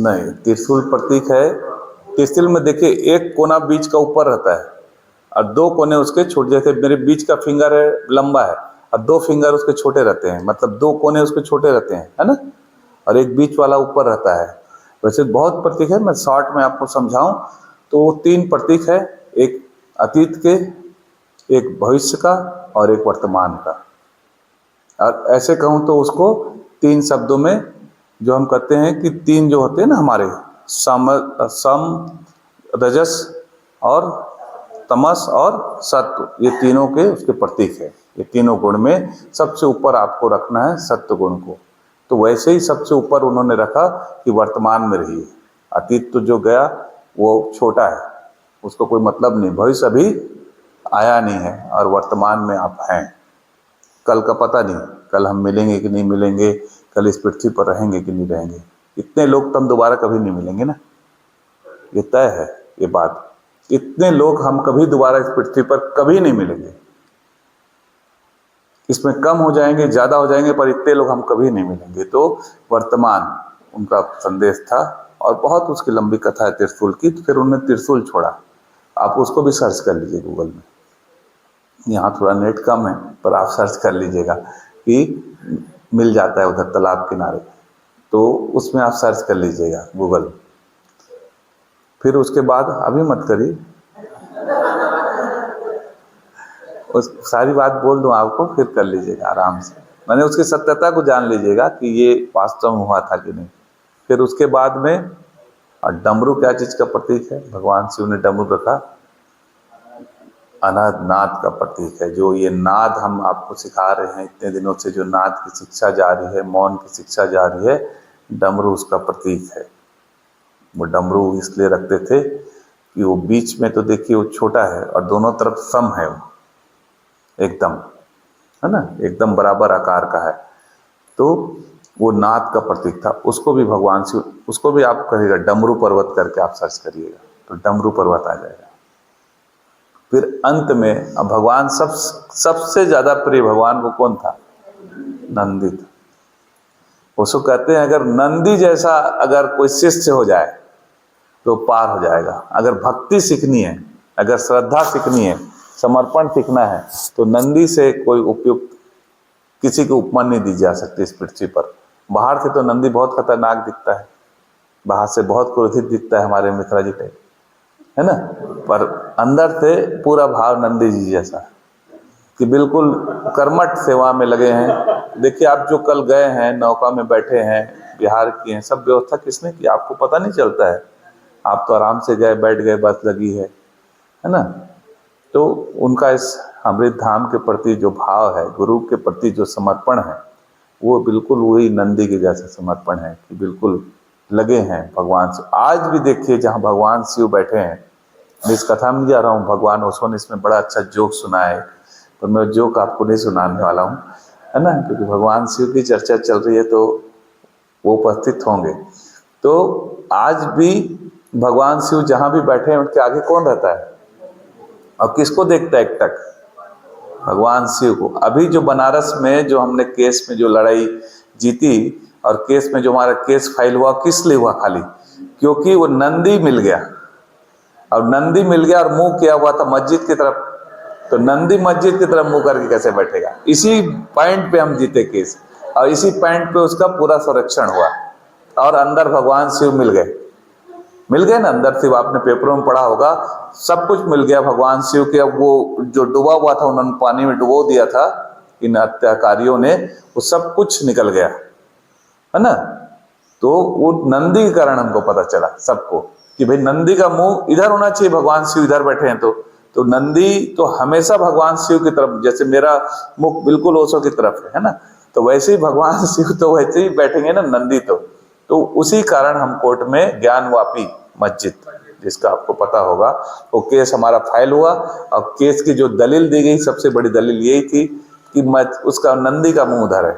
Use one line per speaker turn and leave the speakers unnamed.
नहीं, त्रिशूल प्रतीक है। त्रिशूल में देखिए एक कोना बीच का ऊपर रहता है और दो कोने उसके छोटे, जैसे मेरे बीच का फिंगर है लंबा है और दो फिंगर उसके छोटे रहते हैं, मतलब दो कोने उसके छोटे रहते हैं, है ना, और एक बीच वाला ऊपर रहता है। वैसे बहुत प्रतीक है, मैं शॉर्ट में आपको समझाऊं तो 3 प्रतीक है, एक अतीत के, एक भविष्य का और एक वर्तमान का। और ऐसे कहूँ तो उसको 3 शब्दों में जो हम कहते हैं कि 3 जो होते हैं ना हमारे सम, रजस और तमस और सत्व, ये तीनों के उसके प्रतीक है। ये तीनों गुण में सबसे ऊपर आपको रखना है सत्व गुण को। तो वैसे ही सबसे ऊपर उन्होंने रखा कि वर्तमान में रहिए। अतीत तो जो गया वो छोटा है, उसको कोई मतलब नहीं, भविष्य अभी आया नहीं है और वर्तमान में आप हैं। कल का पता नहीं, कल हम मिलेंगे कि नहीं मिलेंगे, कल इस पृथ्वी पर रहेंगे कि नहीं रहेंगे। इतने लोग तो हम दोबारा कभी नहीं मिलेंगे ना, ये तय है ये बात। इतने लोग हम कभी दोबारा इस पृथ्वी पर कभी नहीं मिलेंगे। इसमें कम हो जाएंगे, ज़्यादा हो जाएंगे, पर इतने लोग हम कभी नहीं मिलेंगे। तो वर्तमान उनका संदेश था और बहुत उसकी लंबी कथा है त्रिशूल की। तो फिर उन्होंने त्रिशूल छोड़ा। आप उसको भी सर्च कर लीजिए गूगल में, यहाँ थोड़ा नेट कम है पर आप सर्च कर लीजिएगा कि मिल जाता है उधर तालाब किनारे, तो उसमें आप सर्च कर लीजिएगा गूगल। फिर उसके बाद अभी मत करिए, उस सारी बात बोल दूं आपको, फिर कर लीजिएगा आराम से। मैंने उसकी सत्यता को जान लीजिएगा कि ये वास्तव में हुआ था कि नहीं। फिर उसके बाद में, और डमरू क्या चीज़ का प्रतीक है? भगवान शिव ने डमरू रखा, अनाद नाद का प्रतीक है। जो ये नाद हम आपको सिखा रहे हैं इतने दिनों से, जो नाद की शिक्षा जारी है, मौन की शिक्षा जारी है, डमरू उसका प्रतीक है। वो डमरू इसलिए रखते थे कि वो बीच में तो देखिए वो छोटा है और दोनों तरफ सम है, वो एकदम, है ना, एकदम बराबर आकार का है। तो वो नाद का प्रतीक था। उसको भी भगवान शिव, उसको भी आप कहिएगा डमरू पर्वत करके आप सर्च करिएगा तो डमरू पर्वत आ जाएगा। फिर अंत में अब भगवान सबसे ज्यादा प्रिय भगवान को कौन था? नंदी था। उसको कहते हैं अगर नंदी जैसा अगर कोई शिष्य हो जाए तो पार हो जाएगा। अगर भक्ति सीखनी है, अगर श्रद्धा सीखनी है, समर्पण सीखना है, तो नंदी से कोई उपयुक्त किसी को उपमा नहीं दी जा सकती इस पृथ्वी पर। बाहर से तो नंदी बहुत खतरनाक दिखता है, बाहर से बहुत क्रोधित दिखता है हमारे मिश्रा जी टाइप, है ना, पर अंदर से पूरा भाव नंदी जी जैसा कि बिल्कुल कर्मठ सेवा में लगे हैं। देखिए आप जो कल गए हैं, नौका में बैठे हैं, बिहार किए हैं, सब व्यवस्था किसने की आपको पता नहीं चलता है। आप तो आराम से गए, बैठ गए, बस लगी है ना। तो उनका इस अमृत धाम के प्रति जो भाव है, गुरु के प्रति जो समर्पण है, वो बिल्कुल वही नंदी के जैसा समर्पण है कि बिल्कुल लगे हैं भगवान से। आज भी देखिए जहाँ भगवान शिव बैठे हैं, मैं इस कथा में जा रहा हूँ, भगवान ओशो ने इसमें बड़ा अच्छा जोक सुना है, पर मैं जोक आपको नहीं सुनाने वाला हूँ, है ना, क्योंकि भगवान शिव की चर्चा चल रही है तो वो उपस्थित होंगे। तो आज भी भगवान शिव जहाँ भी बैठे हैं उनके आगे कौन रहता है और किसको देखता है एकटक? भगवान शिव को। अभी जो बनारस में जो हमने केस में जो लड़ाई जीती और केस में जो हमारा केस फाइल हुआ, किस लिए हुआ? खाली क्योंकि वो नंदी मिल गया, और नंदी मिल गया और मुंह किया हुआ था मस्जिद की तरफ। तो नंदी मस्जिद की तरफ मुंह करके कैसे बैठेगा? इसी पॉइंट पे हम जीते केस और इसी पॉइंट पे उसका पूरा संरक्षण हुआ और अंदर भगवान शिव मिल गए ना अंदर शिव। आपने पेपरों में पढ़ा होगा, सब कुछ मिल गया भगवान शिव के। अब वो जो डूबा हुआ था उन्होंने पानी में डुबो दिया था इन हत्याकारियों ने, वो सब कुछ निकल गया, है ना। तो वो नंदी के कारण हमको पता चला सबको कि भाई नंदी का मुंह इधर होना चाहिए, भगवान शिव इधर बैठे हैं। तो नंदी तो हमेशा भगवान शिव की तरफ, जैसे मेरा मुख बिल्कुल ओशो की तरफ है ना, तो वैसे ही भगवान शिव तो वैसे ही बैठेंगे ना नंदी। तो उसी कारण हम कोर्ट में ज्ञानवापी मस्जिद, जिसका आपको पता होगा, वो केस हमारा फाइल हुआ और केस की जो दलील दी गई, सबसे बड़ी दलील यही थी कि उसका नंदी का मुंह उधर है।